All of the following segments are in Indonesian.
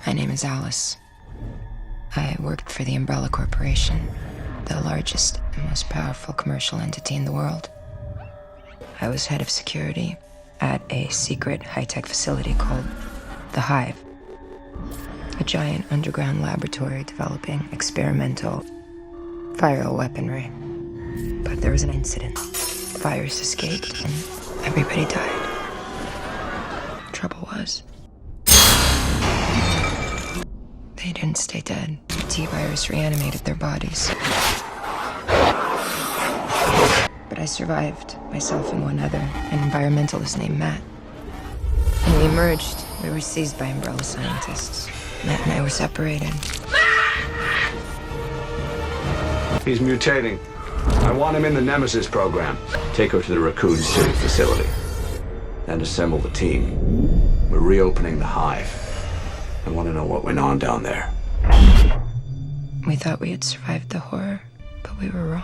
My name is Alice. I worked for the Umbrella Corporation, the largest and most powerful commercial entity in the world. I was head of security at a secret high-tech facility called The Hive, a giant underground laboratory developing experimental viral weaponry. But there was an incident. The virus escaped and everybody died. Trouble was, they didn't stay dead. The T-virus reanimated their bodies. But I survived, myself and one other, an environmentalist named Matt. When we emerged, we were seized by Umbrella scientists. Matt and I were separated. He's mutating. I want him in the Nemesis program. Take her to the Raccoon City facility. Then assemble the team. We're reopening the Hive. I want to know what went on down there. We thought we had survived the horror, but we were wrong.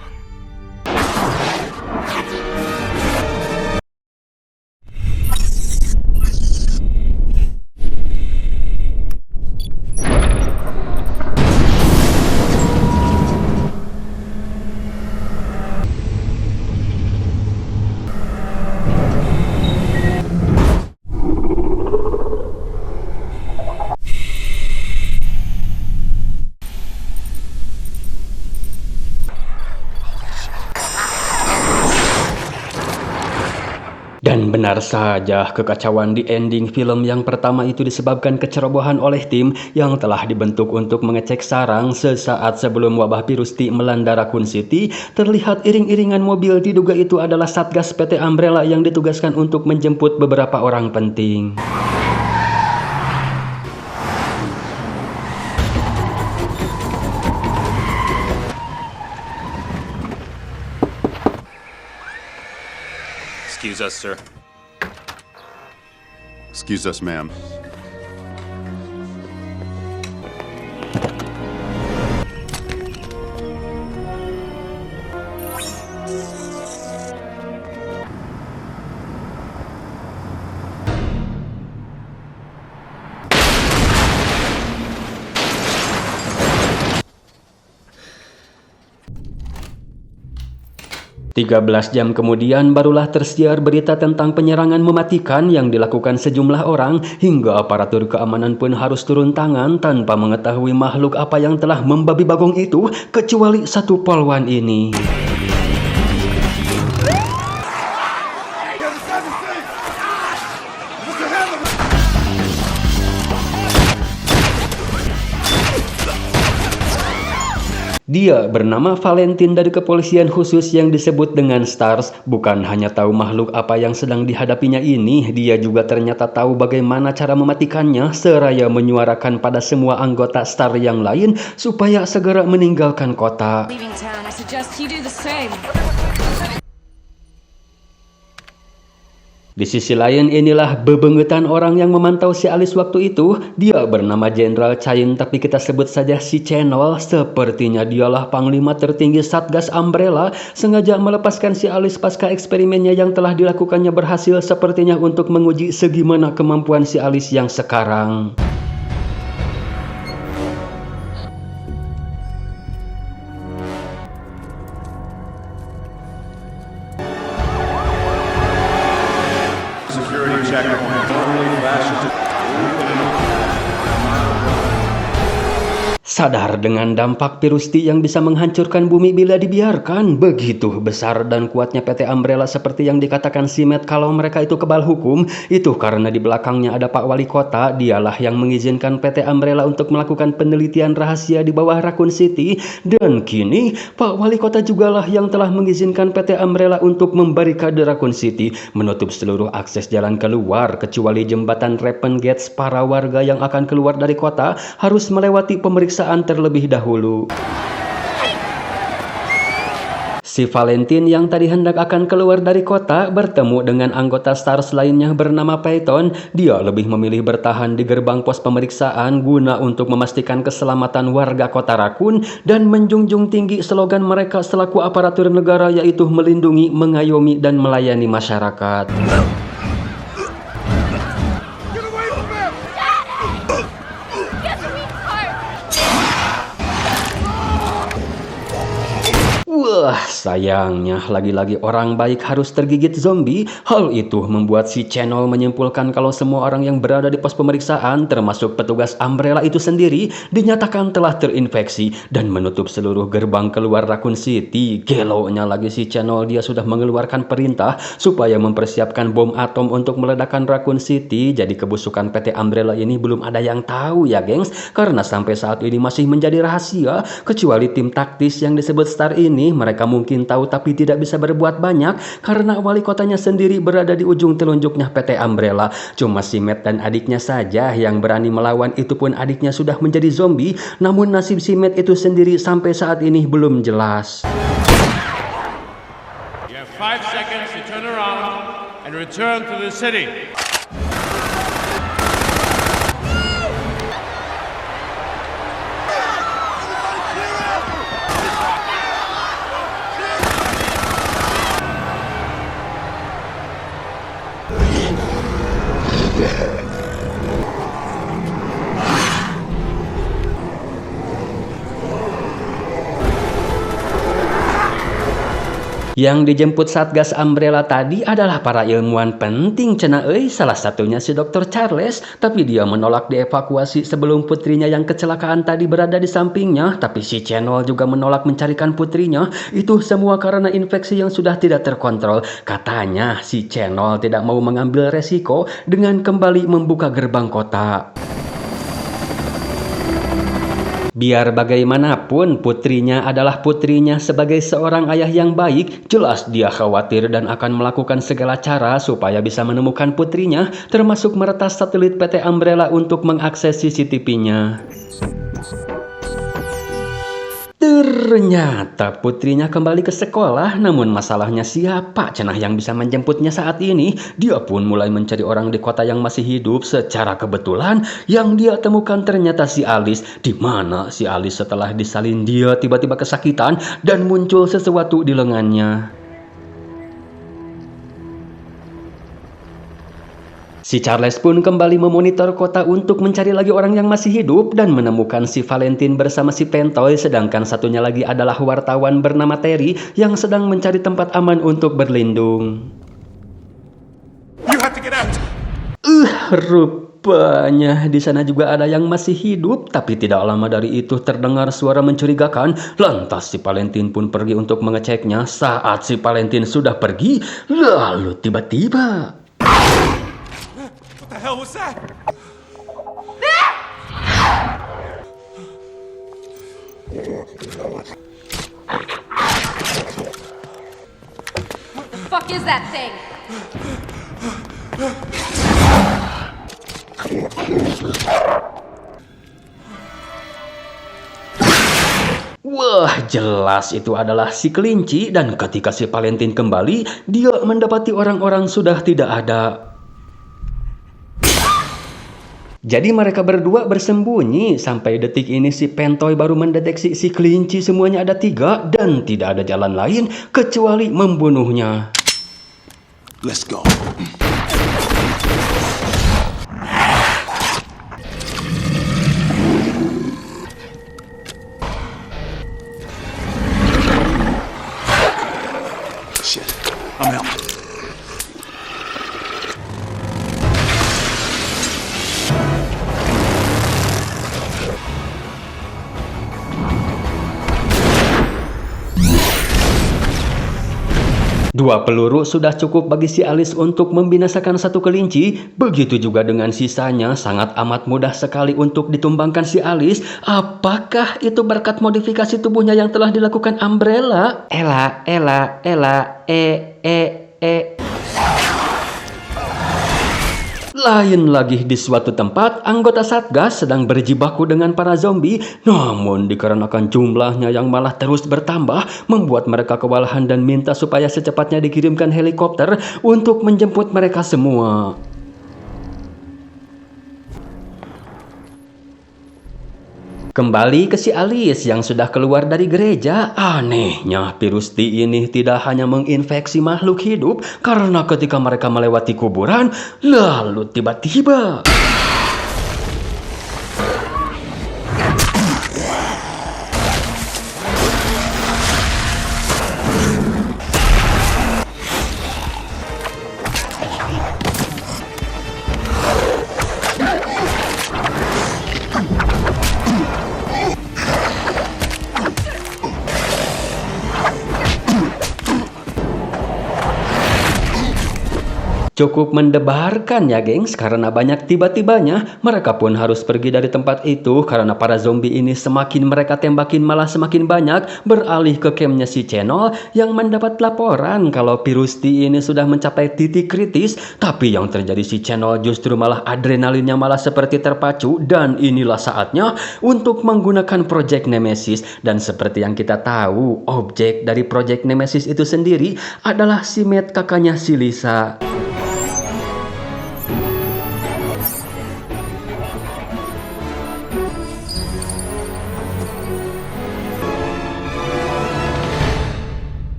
Dan benar saja, kekacauan di ending film yang pertama itu disebabkan kecerobohan oleh tim yang telah dibentuk untuk mengecek sarang sesaat sebelum wabah virus T melanda Raccoon City. Terlihat iring-iringan mobil diduga itu adalah Satgas PT Umbrella yang ditugaskan untuk menjemput beberapa orang penting. Excuse us, sir. Excuse us, ma'am. 13 jam kemudian barulah tersiar berita tentang penyerangan mematikan yang dilakukan sejumlah orang, hingga aparatur keamanan pun harus turun tangan tanpa mengetahui makhluk apa yang telah membabi bagong itu, kecuali satu polwan ini. Dia bernama Valentine dari kepolisian khusus yang disebut dengan STARS. Bukan hanya tahu makhluk apa yang sedang dihadapinya ini, dia juga ternyata tahu bagaimana cara mematikannya, seraya menyuarakan pada semua anggota STAR yang lain supaya segera meninggalkan kota. Di sisi lain, inilah bebengetan orang yang memantau si Alice waktu itu. Dia bernama Jenderal Cain, tapi kita sebut saja si Chenol. Sepertinya dialah panglima tertinggi Satgas Umbrella, sengaja melepaskan si Alice pasca eksperimennya yang telah dilakukannya berhasil, sepertinya untuk menguji segimana kemampuan si Alice yang sekarang. Sadar dengan dampak virus T yang bisa menghancurkan bumi bila dibiarkan. Begitu besar dan kuatnya PT Umbrella seperti yang dikatakan si Matt kalau mereka itu kebal hukum, itu karena di belakangnya ada Pak Wali Kota. Dialah yang mengizinkan PT Umbrella untuk melakukan penelitian rahasia di bawah Raccoon City. Dan kini Pak Wali Kota jugalah yang telah mengizinkan PT Umbrella untuk membarikade Raccoon City, menutup seluruh akses jalan keluar kecuali jembatan Raven Gates. Para warga yang akan keluar dari kota harus melewati pemeriksaan terlebih dahulu. Si Valentine yang tadi hendak akan keluar dari kota bertemu dengan anggota STARS lainnya bernama Peyton. Dia lebih memilih bertahan di gerbang pos pemeriksaan guna untuk memastikan keselamatan warga kota Raccoon dan menjunjung tinggi slogan mereka selaku aparatur negara, yaitu melindungi, mengayomi, dan melayani masyarakat. Sayangnya lagi-lagi orang baik harus tergigit zombie. Hal itu membuat si Channel menyimpulkan kalau semua orang yang berada di pos pemeriksaan, termasuk petugas Umbrella itu sendiri, dinyatakan telah terinfeksi dan menutup seluruh gerbang keluar Raccoon City. Gelonya lagi si Channel, dia sudah mengeluarkan perintah supaya mempersiapkan bom atom untuk meledakkan Raccoon City. Jadi kebusukan PT Umbrella ini belum ada yang tahu ya gengs, karena sampai saat ini masih menjadi rahasia. Kecuali tim taktis yang disebut Star ini, mereka mungkin tahu tapi tidak bisa berbuat banyak karena wali kotanya sendiri berada di ujung telunjuknya PT Umbrella. Cuma si Matt dan adiknya saja yang berani melawan, itu pun adiknya sudah menjadi zombie. Namun nasib si Matt itu sendiri sampai saat ini belum jelas. You have 5 seconds to turn around and return to the city. Yang dijemput Satgas Umbrella tadi adalah para ilmuwan penting cenah euy, salah satunya si Dr. Charles, tapi dia menolak dievakuasi sebelum putrinya yang kecelakaan tadi berada di sampingnya. Tapi si Channel juga menolak mencarikan putrinya. Itu semua karena infeksi yang sudah tidak terkontrol. Katanya si Channel tidak mau mengambil resiko dengan kembali membuka gerbang kota. Biar bagaimanapun putrinya adalah putrinya. Sebagai seorang ayah yang baik, jelas dia khawatir dan akan melakukan segala cara supaya bisa menemukan putrinya, termasuk meretas satelit PT Umbrella untuk mengakses CCTV-nya. Ternyata putrinya kembali ke sekolah, namun masalahnya siapa cenah yang bisa menjemputnya saat ini? Dia pun mulai mencari orang di kota yang masih hidup. Secara kebetulan yang dia temukan ternyata si Alice. Di mana si Alice setelah disalin dia tiba-tiba kesakitan dan muncul sesuatu di lengannya. Si Charles pun kembali memonitor kota untuk mencari lagi orang yang masih hidup dan menemukan si Valentine bersama si Pentoy, sedangkan satunya lagi adalah wartawan bernama Terry yang sedang mencari tempat aman untuk berlindung. You have to get out. Rupanya di sana juga ada yang masih hidup, tapi tidak lama dari itu terdengar suara mencurigakan. Lantas si Valentine pun pergi untuk mengeceknya. Saat si Valentine sudah pergi, lalu tiba-tiba What the hell was that? What the fuck is that thing? wah, jelas itu adalah si kelinci, dan ketika si Valentine kembali, dia mendapati orang-orang sudah tidak ada. Jadi mereka berdua bersembunyi. Sampai detik ini si Pentoy baru mendeteksi si kelinci semuanya ada 3 dan tidak ada jalan lain kecuali membunuhnya. Let's go. Shit, I'm out. Dua peluru sudah cukup bagi si Alice untuk membinasakan satu kelinci. Begitu juga dengan sisanya, sangat amat mudah sekali untuk ditumbangkan si Alice. Apakah itu berkat modifikasi tubuhnya yang telah dilakukan Umbrella? Lain lagi di suatu tempat, anggota Satgas sedang berjibaku dengan para zombie. Namun dikarenakan jumlahnya yang malah terus bertambah, membuat mereka kewalahan dan minta supaya secepatnya dikirimkan helikopter untuk menjemput mereka semua. Kembali ke si Alice yang sudah keluar dari gereja. Anehnya virus T ini tidak hanya menginfeksi makhluk hidup, karena ketika mereka melewati kuburan, lalu tiba-tiba Cukup mendebarkan ya gengs, karena banyak tiba-tibanya mereka pun harus pergi dari tempat itu karena para zombie ini semakin mereka tembakin malah semakin banyak, beralih ke campnya si Channel yang mendapat laporan kalau virus T ini sudah mencapai titik kritis. Tapi yang terjadi si Channel justru malah adrenalinnya malah seperti terpacu, dan inilah saatnya untuk menggunakan Project Nemesis. Dan seperti yang kita tahu, objek dari Project Nemesis itu sendiri adalah si Matt, kakaknya si Lisa.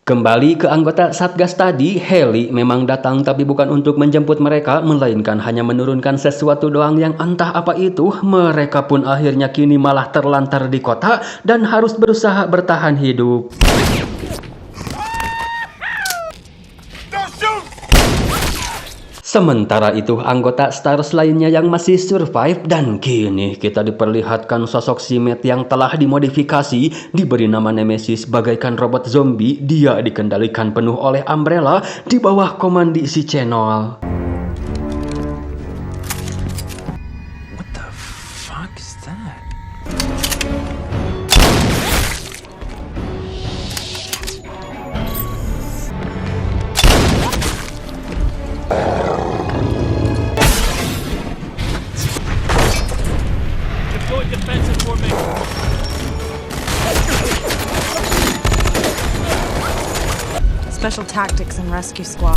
Kembali ke anggota Satgas tadi, Heli memang datang tapi bukan untuk menjemput mereka, melainkan hanya menurunkan sesuatu doang yang entah apa itu. Mereka pun akhirnya kini malah terlantar di kota dan harus berusaha bertahan hidup. Sementara itu anggota Stars lainnya yang masih survive, dan kini kita diperlihatkan sosok si Matt yang telah dimodifikasi, diberi nama Nemesis bagaikan robot zombie. Dia dikendalikan penuh oleh Umbrella di bawah komandi si Channel. What the fuck is that? Deploy defensive formation. Special Tactics and Rescue Squad.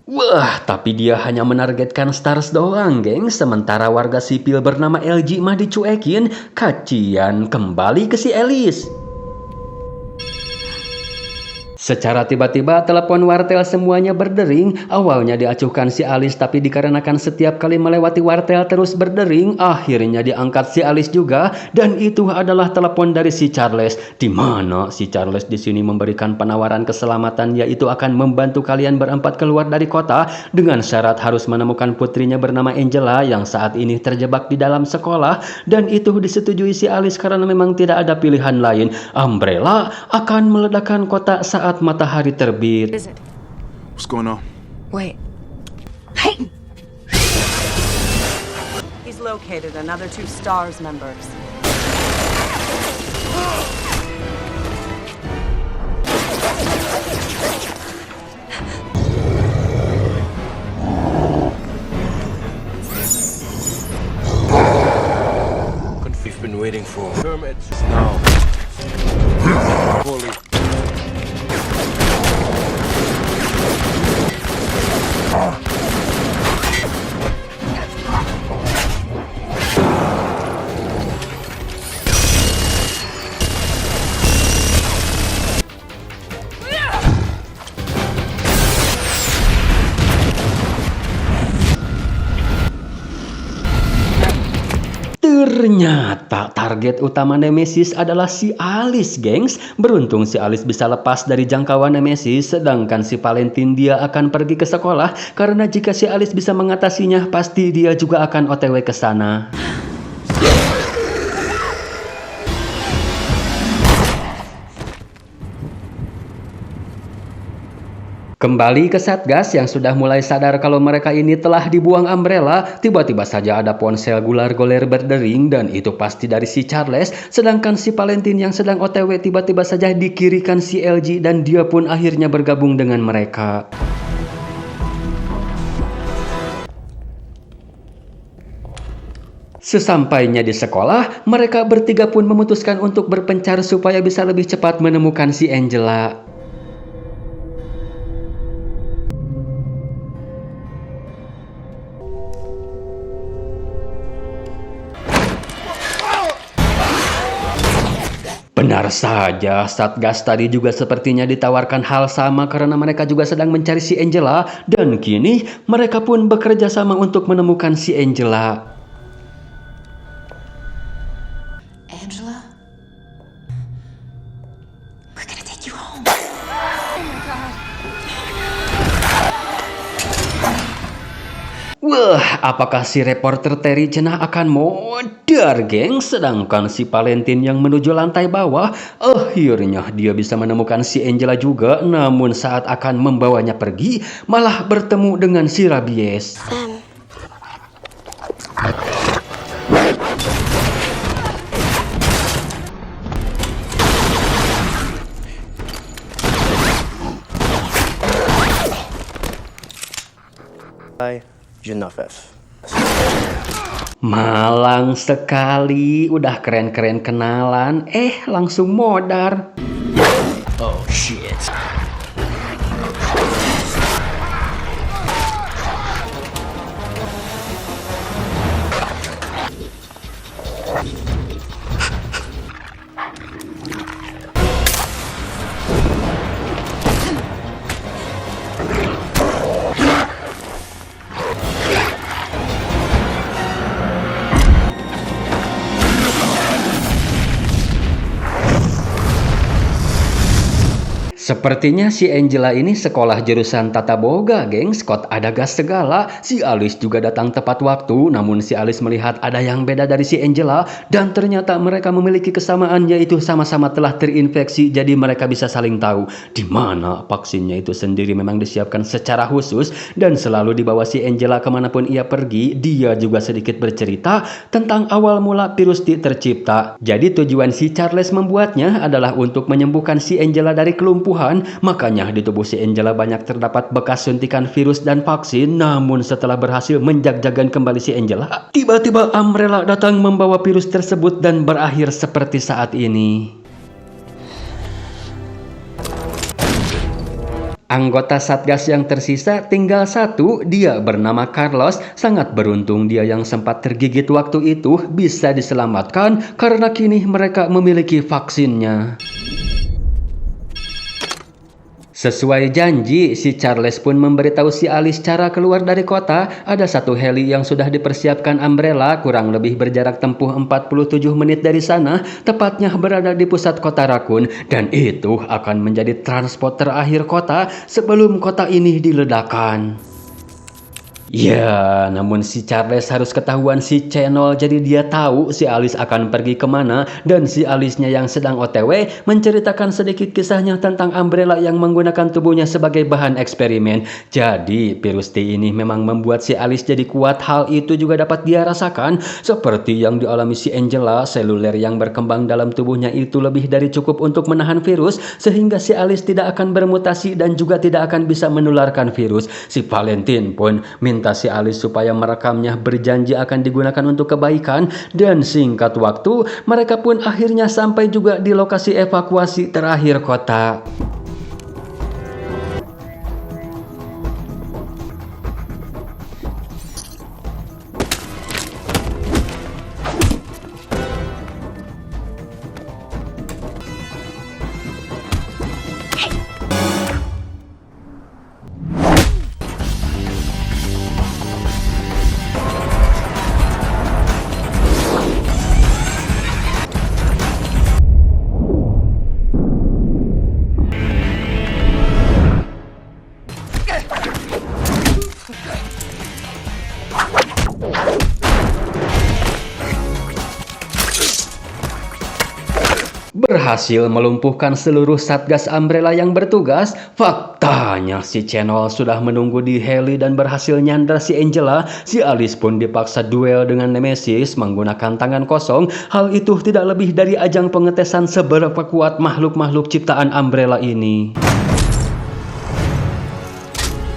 Wah, tapi dia hanya menargetkan Stars doang, geng. Sementara warga sipil bernama LG mah dicuekin. Kacian, kembali ke si Alice. Secara tiba-tiba telepon wartel semuanya berdering. Awalnya diacuhkan si Alice, tapi dikarenakan setiap kali melewati wartel terus berdering, akhirnya diangkat si Alice juga. Dan itu adalah telepon dari si Charles, di mana si Charles di sini memberikan penawaran keselamatan, yaitu akan membantu kalian berempat keluar dari kota dengan syarat harus menemukan putrinya bernama Angela yang saat ini terjebak di dalam sekolah. Dan itu disetujui si Alice karena memang tidak ada pilihan lain. Umbrella akan meledakkan kota saat matahari terbit. What's going on? Wait, He's located another 2 Stars members. We've been waiting for permits now. Fully. Ternyata target utama Nemesis adalah si Alice, gengs. Beruntung si Alice bisa lepas dari jangkauan Nemesis, sedangkan si Valentine dia akan pergi ke sekolah, karena jika si Alice bisa mengatasinya, pasti dia juga akan OTW ke sana. Kembali ke Satgas yang sudah mulai sadar kalau mereka ini telah dibuang Umbrella, tiba-tiba saja ada ponsel gular-goler berdering, dan itu pasti dari si Charles. Sedangkan si Valentine yang sedang OTW tiba-tiba saja dikirikan si LG, dan dia pun akhirnya bergabung dengan mereka. Sesampainya di sekolah, mereka bertiga pun memutuskan untuk berpencar supaya bisa lebih cepat menemukan si Angela. Benar saja, Satgas tadi juga sepertinya ditawarkan hal sama karena mereka juga sedang mencari si Angela, dan kini mereka pun bekerja sama untuk menemukan si Angela. Angela? We're gonna take you home. Wah, apakah si reporter Terry cenah akan modar, geng? Sedangkan si Valentine yang menuju lantai bawah, akhirnya dia bisa menemukan si Angela juga. Namun saat akan membawanya pergi, malah bertemu dengan si Rabies. Genevieve. Malang sekali, udah keren-keren kenalan, langsung modar. Oh shit. Sepertinya si Angela ini sekolah jurusan tata boga, geng. Scott ada gas segala. Si Alice juga datang tepat waktu. Namun si Alice melihat ada yang beda dari si Angela. Dan ternyata mereka memiliki kesamaan, yaitu sama-sama telah terinfeksi. Jadi mereka bisa saling tahu di mana vaksinnya itu sendiri memang disiapkan secara khusus. Dan selalu dibawa si Angela kemanapun ia pergi. Dia juga sedikit bercerita tentang awal mula virus T tercipta. Jadi tujuan si Charles membuatnya adalah untuk menyembuhkan si Angela dari kelumpuhan. Makanya di tubuh si Angela banyak terdapat bekas suntikan virus dan vaksin. Namun setelah berhasil menjagjagan kembali si Angela, tiba-tiba Umbrella datang membawa virus tersebut dan berakhir seperti saat ini. Anggota Satgas yang tersisa tinggal satu, dia bernama Carlos. Sangat beruntung dia yang sempat tergigit waktu itu bisa diselamatkan karena kini mereka memiliki vaksinnya. Sesuai janji, si Charles pun memberitahu si Alice cara keluar dari kota. Ada satu heli yang sudah dipersiapkan Umbrella, kurang lebih berjarak tempuh 47 menit dari sana, tepatnya berada di pusat kota Raccoon, dan itu akan menjadi transport terakhir kota sebelum kota ini diledakkan. Ya, namun si Charles harus ketahuan si Channel, jadi dia tahu si Alice akan pergi kemana. Dan si Alice-nya yang sedang OTW menceritakan sedikit kisahnya tentang Umbrella yang menggunakan tubuhnya sebagai bahan eksperimen. Jadi virus T ini memang membuat si Alice jadi kuat. Hal itu juga dapat dia rasakan seperti yang dialami si Angela. Seluler yang berkembang dalam tubuhnya itu lebih dari cukup untuk menahan virus, sehingga si Alice tidak akan bermutasi dan juga tidak akan bisa menularkan virus. Si Valentine pun minta si Alice supaya merekamnya, berjanji akan digunakan untuk kebaikan. Dan singkat waktu, mereka pun akhirnya sampai juga di lokasi evakuasi terakhir kota. Berhasil melumpuhkan seluruh Satgas Umbrella yang bertugas. Faktanya si Channel sudah menunggu di heli dan berhasil nyandra si Angela. Si Alice pun dipaksa duel dengan Nemesis menggunakan tangan kosong. Hal itu tidak lebih dari ajang pengetesan seberapa kuat makhluk-makhluk ciptaan Umbrella ini.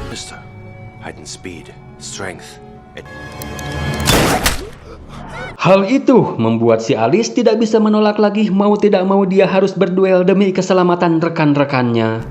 Mister, heightened speed, strength. Hal itu membuat si Alice tidak bisa menolak lagi. Mau tidak mau dia harus berduel demi keselamatan rekan-rekannya.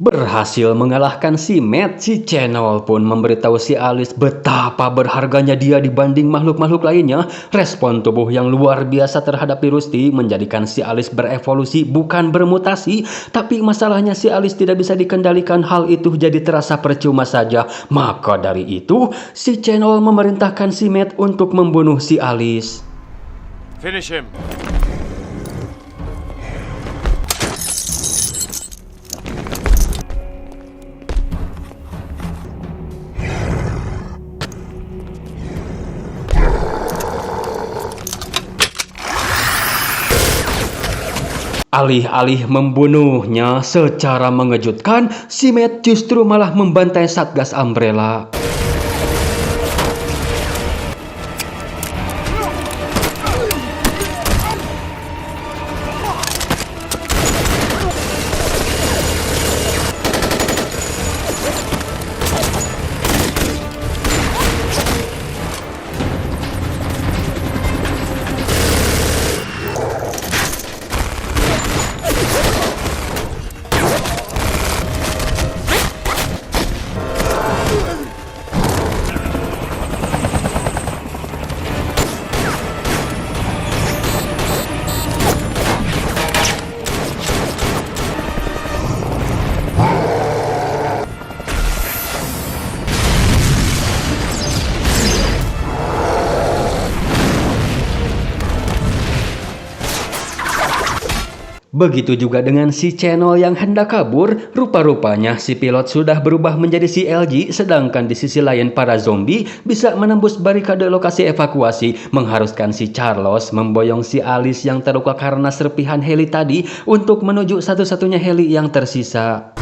Berhasil mengalahkan si Matt, si Channel pun memberitahu si Alice betapa berharganya dia dibanding makhluk-makhluk lainnya. Respon tubuh yang luar biasa terhadap virus T menjadikan si Alice berevolusi bukan bermutasi. Tapi masalahnya si Alice tidak bisa dikendalikan, hal itu jadi terasa percuma saja. Maka dari itu, si Channel memerintahkan si Matt untuk membunuh si Alice. Finish him. Alih-alih membunuhnya secara mengejutkan, si Matt justru malah membantai Satgas Umbrella. Begitu juga dengan si Channel yang hendak kabur. Rupa-rupanya si pilot sudah berubah menjadi si LG, sedangkan di sisi lain para zombie bisa menembus barikade lokasi evakuasi, mengharuskan si Charles memboyong si Alice yang terluka karena serpihan heli tadi untuk menuju satu-satunya heli yang tersisa.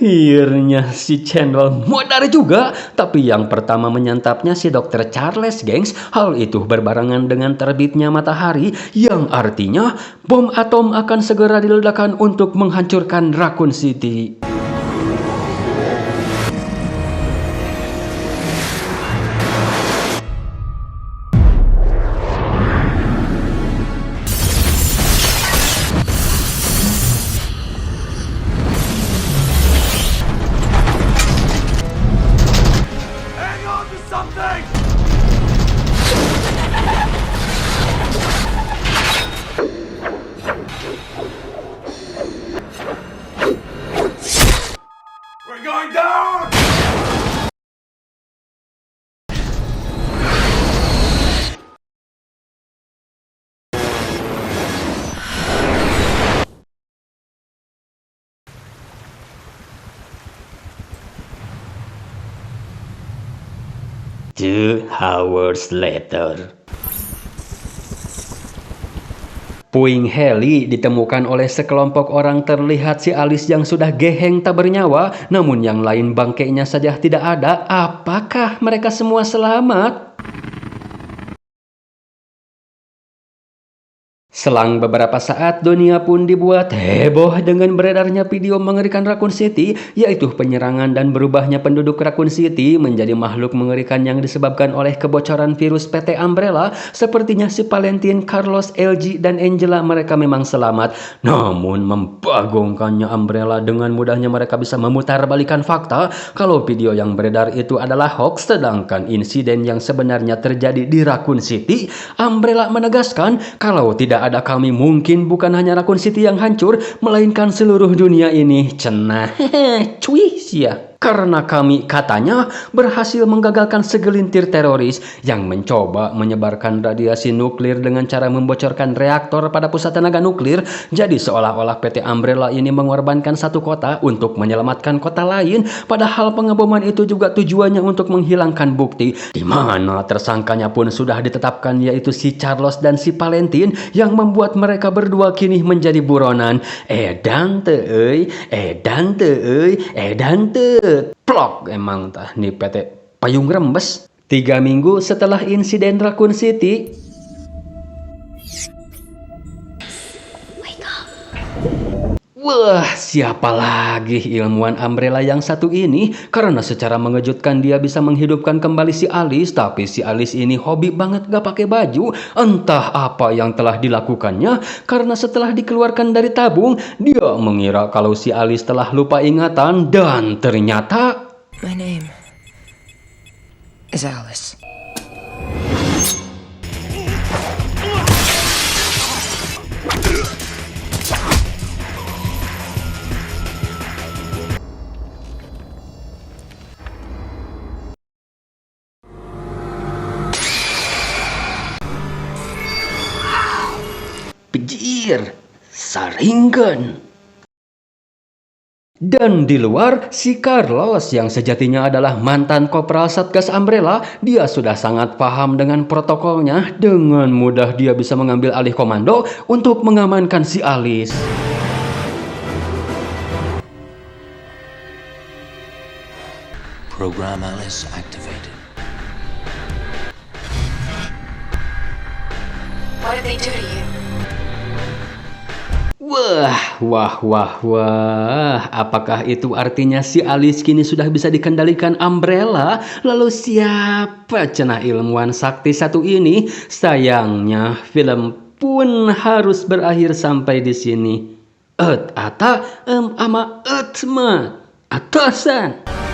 Akhirnya si Channel modar juga, tapi yang pertama menyantapnya si Dr. Charles, gengs. Hal itu berbarengan dengan terbitnya matahari, yang artinya bom atom akan segera diledakkan untuk menghancurkan Raccoon City. We're going down! Two hours later. Puing heli ditemukan oleh sekelompok orang. Terlihat si Alice yang sudah geheng tak bernyawa, namun yang lain bangkainya saja tidak ada. Apakah mereka semua selamat? Selang beberapa saat, dunia pun dibuat heboh dengan beredarnya video mengerikan Raccoon City, yaitu penyerangan dan berubahnya penduduk Raccoon City menjadi makhluk mengerikan yang disebabkan oleh kebocoran virus PT Umbrella. Sepertinya si Valentine, Carlos, LG, dan Angela mereka memang selamat. Namun membagongkannya Umbrella, dengan mudahnya mereka bisa memutarbalikan fakta kalau video yang beredar itu adalah hoax, sedangkan insiden yang sebenarnya terjadi di Raccoon City. Umbrella menegaskan kalau tidak ada kami, mungkin bukan hanya Raccoon City yang hancur, melainkan seluruh dunia ini. Cenah, cuy sia. Karena kami, katanya, berhasil menggagalkan segelintir teroris yang mencoba menyebarkan radiasi nuklir dengan cara membocorkan reaktor pada pusat tenaga nuklir. Jadi seolah-olah PT Umbrella ini mengorbankan satu kota untuk menyelamatkan kota lain. Padahal pengeboman itu juga tujuannya untuk menghilangkan bukti, di mana tersangkanya pun sudah ditetapkan, yaitu si Charles dan si Valentine, yang membuat mereka berdua kini menjadi buronan. Edan teu euy. Plok, emang tah nih PT payung rembes. 3 minggu setelah insiden Raccoon City, wah, siapa lagi ilmuwan Umbrella yang satu ini? Karena secara mengejutkan dia bisa menghidupkan kembali si Alice, tapi si Alice ini hobi banget gak pakai baju. Entah apa yang telah dilakukannya, karena setelah dikeluarkan dari tabung, dia mengira kalau si Alice telah lupa ingatan dan ternyata... My name is Alice. Pejir, Saringan. Dan di luar, si Carlos yang sejatinya adalah mantan Kopral Satgas Umbrella, dia sudah sangat paham dengan protokolnya. Dengan mudah dia bisa mengambil alih komando untuk mengamankan si Alice. Program Alice activated. What did they do to you? Wah, apakah itu artinya si Alice kini sudah bisa dikendalikan Umbrella? Lalu siapa cenah ilmuwan sakti satu ini? Sayangnya film pun harus berakhir sampai di sini. Atasan.